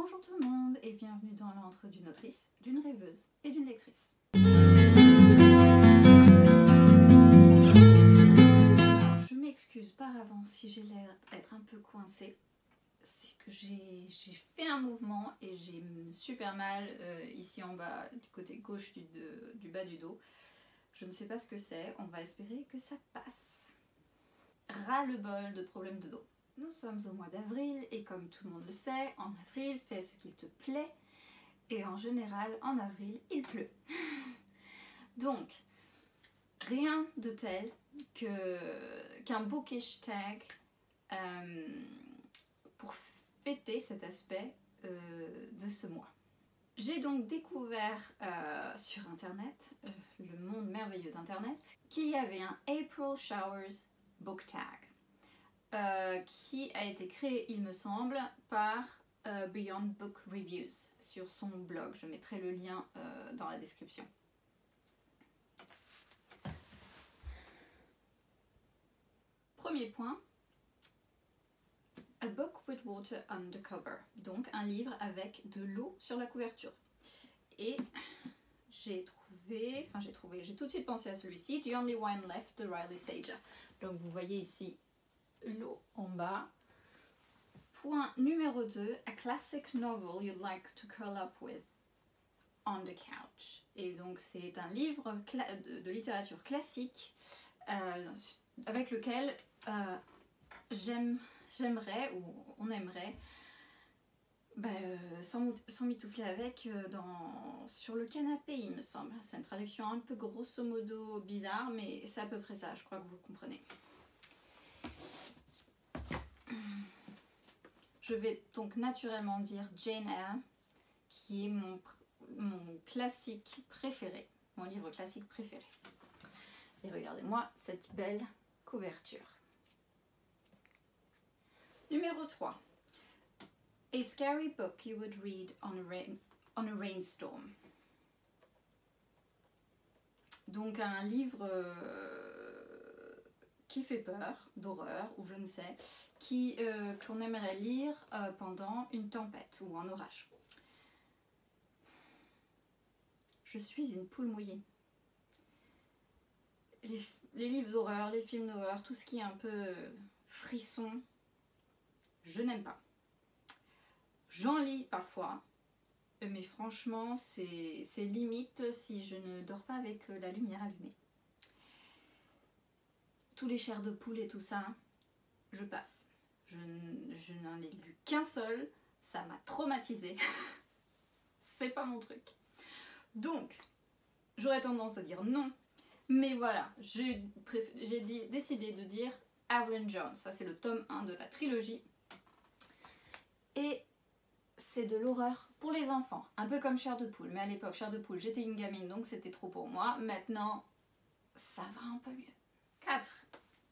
Bonjour tout le monde et bienvenue dans l'antre d'une autrice, d'une rêveuse et d'une lectrice. Alors, je m'excuse par avance si j'ai l'air d'être un peu coincée. C'est que j'ai fait un mouvement et j'ai super mal ici en bas, du côté gauche du bas du dos. Je ne sais pas ce que c'est, on va espérer que ça passe. Ras-le-bol de problèmes de dos. Nous sommes au mois d'avril et comme tout le monde le sait, en avril, fais ce qu'il te plaît et en général, en avril, il pleut. Donc, rien de tel qu'un bookish tag pour fêter cet aspect de ce mois. J'ai donc découvert sur internet, le monde merveilleux d'internet, qu'il y avait un April Showers book tag. Qui a été créé, il me semble, par Beyond Book Reviews sur son blog. Je mettrai le lien dans la description. Premier point, A Book with Water Undercover, donc un livre avec de l'eau sur la couverture. Et j'ai tout de suite pensé à celui-ci, The Only Wine Left de Riley Sager. Donc vous voyez ici l'eau en bas. Point numéro 2, A classic novel you'd like to curl up with on the couch. Et donc c'est un livre de littérature classique avec lequel j'aimerais ou on aimerait s'emmitoufler avec sur le canapé, il me semble. C'est une traduction un peu grosso modo bizarre, mais c'est à peu près ça, je crois que vous comprenez. Je vais donc naturellement dire Jane Eyre, qui est mon classique préféré, mon livre classique préféré. Et regardez-moi cette belle couverture. Numéro 3. A scary book you would read on a rainstorm. Donc un livre qui fait peur, d'horreur ou je ne sais, qu'on aimerait lire pendant une tempête ou un orage. Je suis une poule mouillée. Les livres d'horreur, les films d'horreur, tout ce qui est un peu frisson, je n'aime pas. J'en lis parfois, mais franchement, c'est limite si je ne dors pas avec la lumière allumée. Tous les chairs de poule et tout ça, je passe. Je n'en ai lu qu'un seul, ça m'a traumatisée. C'est pas mon truc. Donc, j'aurais tendance à dire non, mais voilà, j'ai décidé de dire Evelyn Jones. Ça, c'est le tome 1 de la trilogie. Et c'est de l'horreur pour les enfants, un peu comme Chair de poule. Mais à l'époque, Chair de poule, j'étais une gamine, donc c'était trop pour moi. Maintenant, ça va un peu mieux. 4.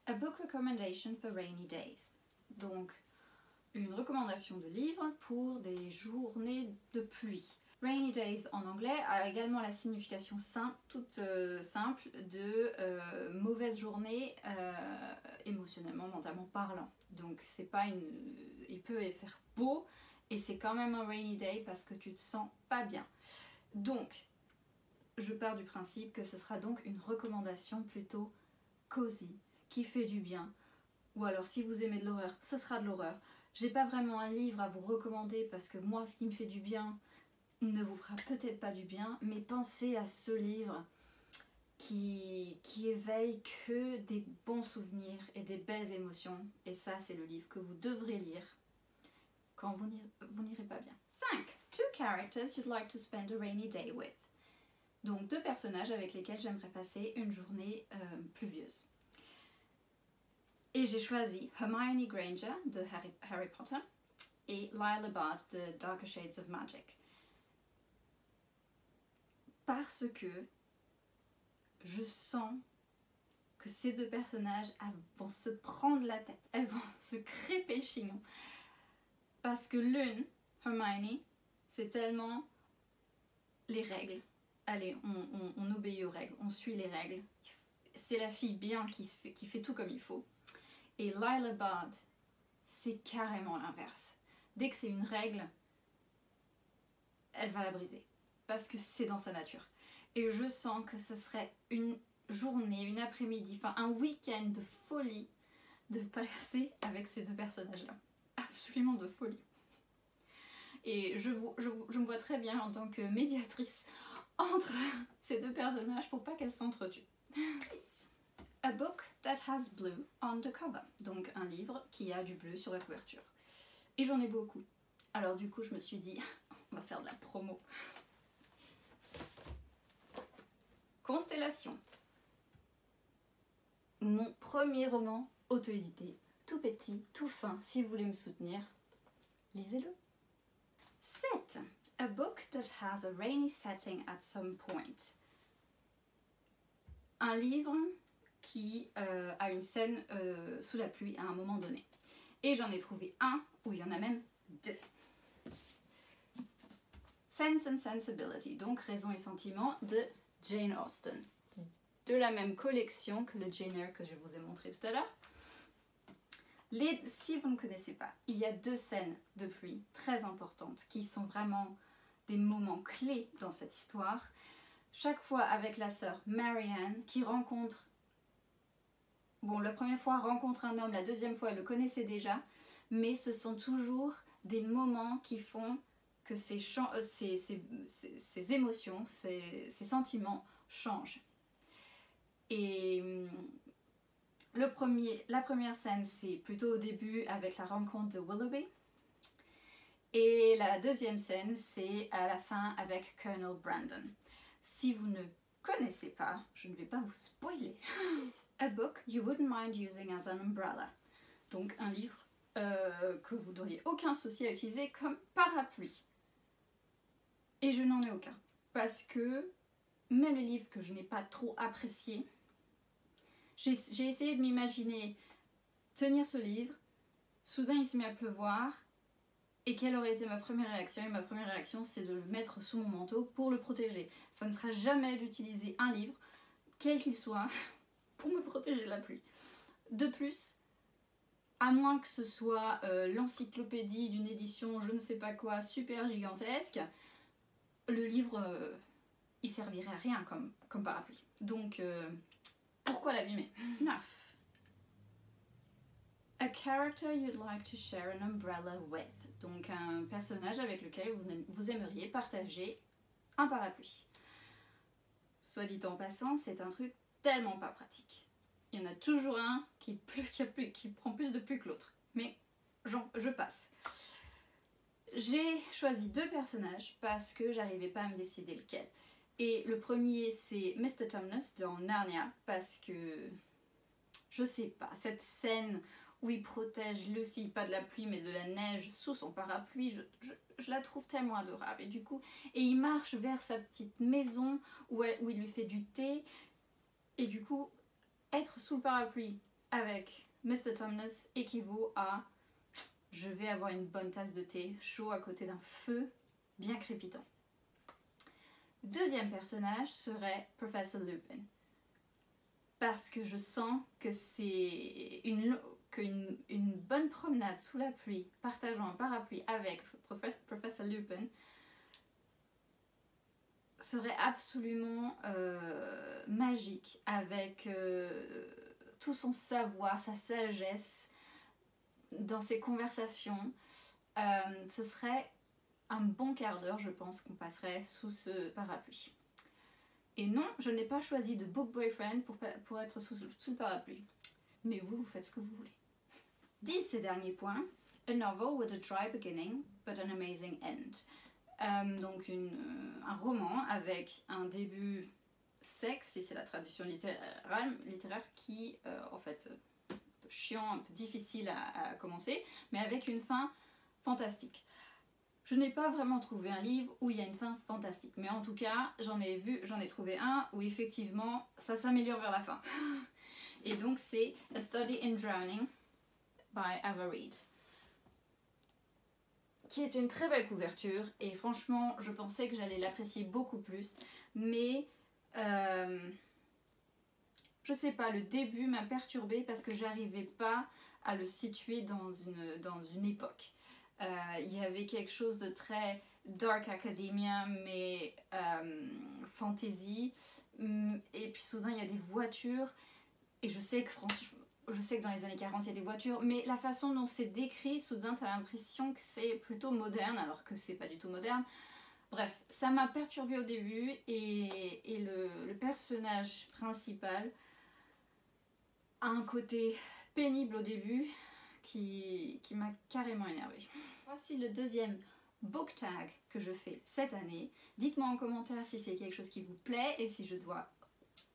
A book recommendation for rainy days. Donc, une recommandation de livre pour des journées de pluie. Rainy days en anglais a également la signification simple, toute simple de mauvaise journée émotionnellement, mentalement parlant. Donc, c'est pas il peut faire beau et c'est quand même un rainy day parce que tu te sens pas bien. Donc, je pars du principe que ce sera donc une recommandation plutôt cosy, qui fait du bien, ou alors si vous aimez de l'horreur, ce sera de l'horreur. J'ai pas vraiment un livre à vous recommander parce que moi ce qui me fait du bien ne vous fera peut-être pas du bien, mais pensez à ce livre qui éveille que des bons souvenirs et des belles émotions, et ça c'est le livre que vous devrez lire quand vous n'irez pas bien. 5. 2 characters you'd like to spend a rainy day with. Donc 2 personnages avec lesquels j'aimerais passer une journée pluvieuse. Et j'ai choisi Hermione Granger de Harry Potter et Lila Bard de Darker Shades of Magic. Parce que je sens que ces 2 personnages vont se prendre la tête, elles vont se crêper le chignon. Parce que l'une, Hermione, c'est tellement les règles. Allez, on obéit aux règles, on suit les règles. C'est la fille bien qui fait tout comme il faut. Et Lila Bard, c'est carrément l'inverse. Dès que c'est une règle, elle va la briser. Parce que c'est dans sa nature. Et je sens que ce serait une journée, une après-midi, enfin un week-end de folie de passer avec ces deux personnages-là. Absolument de folie. Et je me vois très bien en tant que médiatrice entre ces deux personnages pour pas qu'elles s'entretuent. A book that has blue on the cover. Donc un livre qui a du bleu sur la couverture. Et j'en ai beaucoup. Alors du coup je me suis dit, on va faire de la promo. Constellation. Mon premier roman auto-édité, tout petit, tout fin. Si vous voulez me soutenir, lisez-le. 7. A book that has a rainy setting at some point. Un livre qui a une scène sous la pluie à un moment donné. Et j'en ai trouvé un où il y en a même deux. Sense and Sensibility, donc Raison et Sentiment de Jane Austen. De la même collection que le Jane Eyre que je vous ai montré tout à l'heure. Si vous ne connaissez pas, il y a deux scènes de pluie très importantes qui sont vraiment des moments clés dans cette histoire. Chaque fois avec la sœur Marianne qui rencontre... Bon, la première fois rencontre un homme, la deuxième fois elle le connaissait déjà, mais ce sont toujours des moments qui font que ces émotions, ces sentiments changent. Et la première scène, c'est plutôt au début avec la rencontre de Willoughby. Et la deuxième scène, c'est à la fin avec Colonel Brandon. Si vous ne connaissez pas, je ne vais pas vous spoiler. A book you wouldn't mind using as an umbrella. Donc un livre que vous n'auriez aucun souci à utiliser comme parapluie. Et je n'en ai aucun. Parce que même les livres que je n'ai pas trop appréciés, j'ai essayé de m'imaginer tenir ce livre, soudain il se met à pleuvoir, et quelle aurait été ma première réaction? Et ma première réaction, c'est de le mettre sous mon manteau pour le protéger. Ça ne sera jamais d'utiliser un livre, quel qu'il soit, pour me protéger de la pluie. De plus, à moins que ce soit l'encyclopédie d'une édition je ne sais pas quoi, super gigantesque, le livre, il servirait à rien comme parapluie. Donc, pourquoi l'abîmer? 9. A character you'd like to share an umbrella with. Donc un personnage avec lequel vous aimeriez partager un parapluie. Soit dit en passant, c'est un truc tellement pas pratique. Il y en a toujours un qui prend plus de pluie que l'autre. Mais je passe. J'ai choisi deux personnages parce que j'arrivais pas à me décider lequel. Et le premier, c'est Mr. Tumnus dans Narnia, parce que, je sais pas, cette scène où il protège Lucy, pas de la pluie mais de la neige, sous son parapluie, je la trouve tellement adorable. Et du coup, il marche vers sa petite maison où il lui fait du thé. Et du coup, être sous le parapluie avec Mr. Tumnus équivaut à je vais avoir une bonne tasse de thé chaud à côté d'un feu bien crépitant. Deuxième personnage serait Professor Lupin. Parce que je sens que c'est une bonne promenade sous la pluie, partageant un parapluie avec Professor Lupin, serait absolument magique, avec tout son savoir, sa sagesse dans ses conversations. Ce serait un bon quart d'heure, je pense, qu'on passerait sous ce parapluie. Et non, je n'ai pas choisi de book boyfriend pour être sous le parapluie. Mais vous faites ce que vous voulez. 10 ces derniers points. A novel with a dry beginning, but an amazing end. Donc un roman avec un début sec, si c'est la traduction littéraire qui, en fait, un peu chiant, un peu difficile à commencer, mais avec une fin fantastique. Je n'ai pas vraiment trouvé un livre où il y a une fin fantastique, mais en tout cas, j'en ai trouvé un où effectivement, ça s'améliore vers la fin. Et donc c'est A Study in Drowning by Ava Reid, qui est une très belle couverture, et franchement, je pensais que j'allais l'apprécier beaucoup plus, mais je sais pas, le début m'a perturbée parce que j'arrivais pas à le situer dans une époque. Il y avait quelque chose de très dark academia, mais fantasy. Et puis soudain, il y a des voitures. Et je sais que franchement, je sais que dans les années 40, il y a des voitures, mais la façon dont c'est décrit, soudain, tu as l'impression que c'est plutôt moderne, alors que c'est pas du tout moderne. Bref, ça m'a perturbée au début, et le personnage principal a un côté pénible au début qui m'a carrément énervée. Voici le deuxième book tag que je fais cette année. Dites-moi en commentaire si c'est quelque chose qui vous plaît et si je dois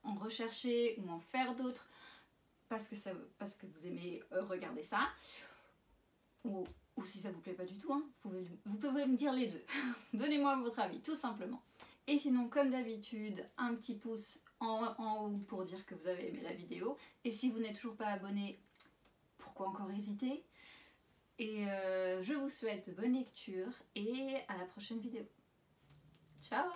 en rechercher ou en faire d'autres parce que vous aimez regarder ça, ou si ça vous plaît pas du tout, hein. Vous pouvez me dire les deux. Donnez-moi votre avis, tout simplement. Et sinon, comme d'habitude, un petit pouce en haut pour dire que vous avez aimé la vidéo. Et si vous n'êtes toujours pas abonné, pourquoi encore hésiter? Et je vous souhaite bonne lecture et à la prochaine vidéo. Ciao!